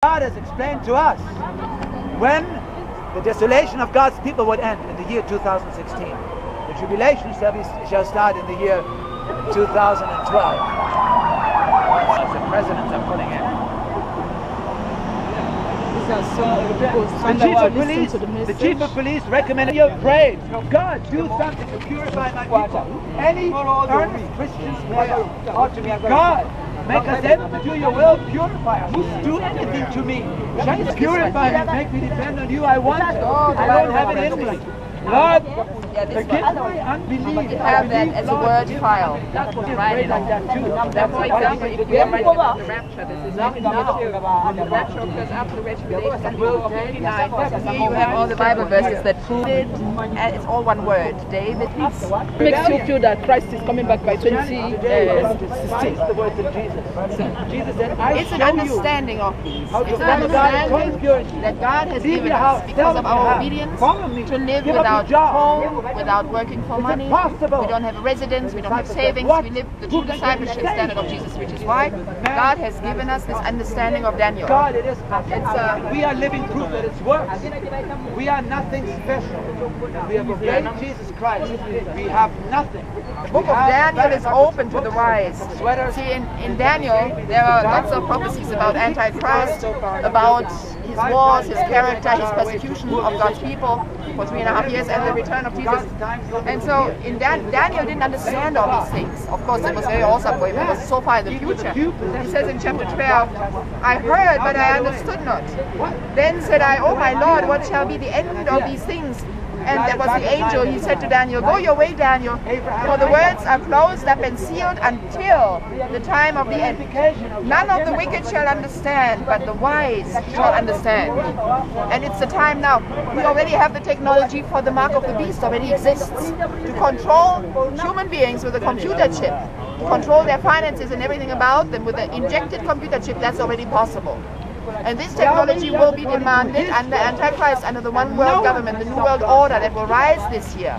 God has explained to us when the desolation of God's people would end in the year 2016. The tribulation shall start in the year 2012. As the presidents are putting in. The chief of police recommended you pray. God, do something to purify my people. Any earnest Christian's prayer ought to be, God, make us able to do your will, purify us. Do anything to me. Just purify me, make me depend on you. I want it. I don't have it in me. Lord, forgive my unbelief. You have that as a word file. That's what you write like that too. For example, if we are writing about the rapture, this is not the rapture occurs after the retribution, and Will 59. Here you have all the Bible verses that prove it, and it's all one word. David is. Makes you feel that Christ is coming back by 2016. The words of Jesus. Jesus said, it's an understanding of these. It's an understanding that God has given us because of our obedience to live without home, without working for money. We don't have a residence, we don't have savings, we live the true discipleship standard of Jesus, which is why God has given us this understanding of Daniel. God, it is. We are living proof that it's works. We are nothing special. We have obeyed Jesus Christ. We have nothing. The book of Daniel is open to the wise. See, in Daniel, there are lots of prophecies about Antichrist, about his wars, his character, his persecution of God's people for 3.5 years, and the return of Jesus. And so in Daniel didn't understand all these things. Of course, it was very awesome for him. It was so far in the future. He says in chapter 12, I heard, but I understood not. Then said I, oh my Lord, what shall be the end of these things? And there was the angel, he said to Daniel, go your way, Daniel, for the words are closed up and sealed until the time of the end. None of the wicked shall understand, but the wise shall understand. And it's the time now. We already have the technology for the mark of the beast, already exists. To control human beings with a computer chip, to control their finances and everything about them with an injected computer chip, that's already possible. And this technology will be demanded under Antichrist, under the one world government, the new world order that will rise this year.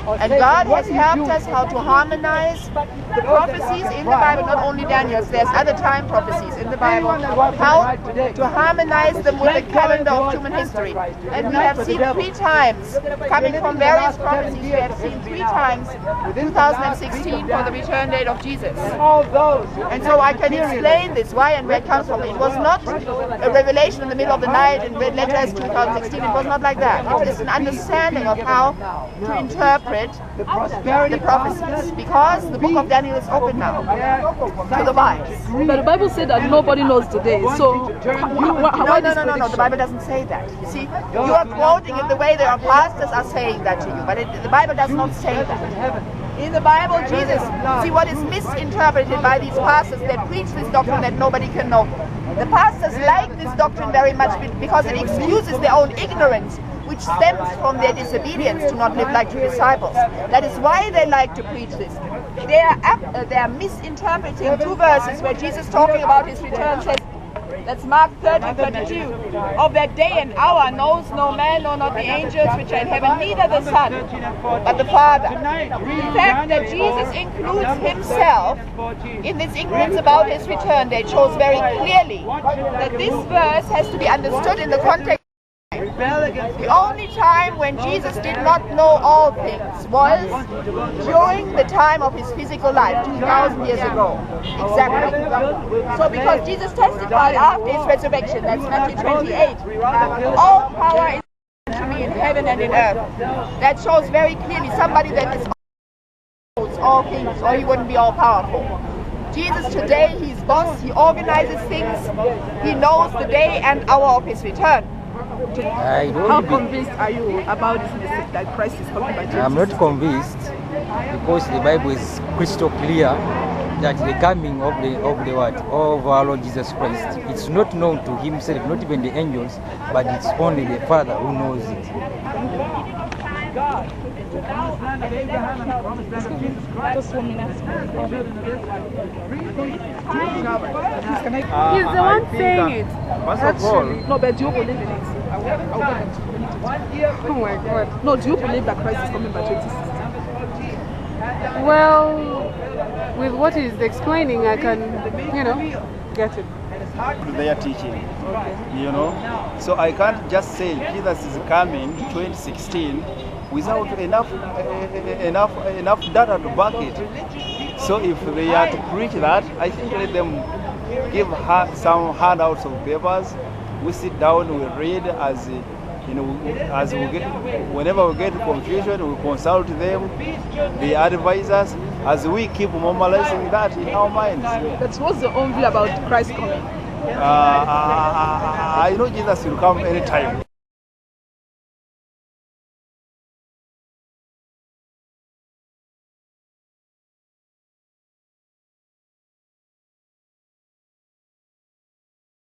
And God has helped us how to harmonize the prophecies in the Bible, not only Daniel's, there's other time prophecies in the Bible, how to harmonize them with the calendar of human history. And we have seen 3 times, coming from various prophecies, we have seen 3 times 2016 for the return date of Jesus. And so I can explain this, why and where it comes from. It was not a revelation in the middle of the night in red letters 2016, it was not like that. It is an understanding of how to interpret the prophecies, because the book of Daniel is open now to the wise. But the Bible said that nobody knows the day. So no, the Bible doesn't say that. You see, you are quoting it the way their pastors are saying that to you, but the Bible does not say that. In the Bible, Jesus, see what is misinterpreted by these pastors that preach this doctrine that nobody can know. The pastors like this doctrine very much because it excuses their own ignorance, which stems from their disobedience to not live like true disciples. That is why they like to preach this. They are misinterpreting 2 verses where Jesus talking about his return says, that's Mark 30:32. Of that day and hour knows no man, nor not the angels which are in heaven, neither the Son, but the Father. The fact that Jesus includes himself in this ignorance about his return date shows very clearly that this verse has to be understood in the context. The only time when Jesus did not know all things was during the time of his physical life, 2,000 years ago. Exactly. So because Jesus testified after his resurrection, that's Matthew 28, all power is to me in heaven and in earth. That shows very clearly somebody that is all things, or he wouldn't be all powerful. Jesus today, he's boss, he organizes things, he knows the day and hour of his return. How convinced are you about this message that Christ is coming by 2016? I'm not convinced because the Bible is crystal clear that the coming of our Lord Jesus Christ, it's not known to himself, not even the angels, but it's only the Father who knows it. He's the one saying it. First of all, No, but do you believe in it? Oh my God. No, do you believe that Christ is coming by 2016? Well, with what he's explaining, I can, get it. to their teaching. You know, so I can't just say Jesus is coming 2016 without enough data to back it. So if they are to preach that, I think let them give some handouts of papers. We sit down, we read as you know, as we get, whenever we get confusion, we consult them, they advise us, as we keep normalizing that in our minds. That's what's the own view about Christ coming. I know Jesus will come anytime.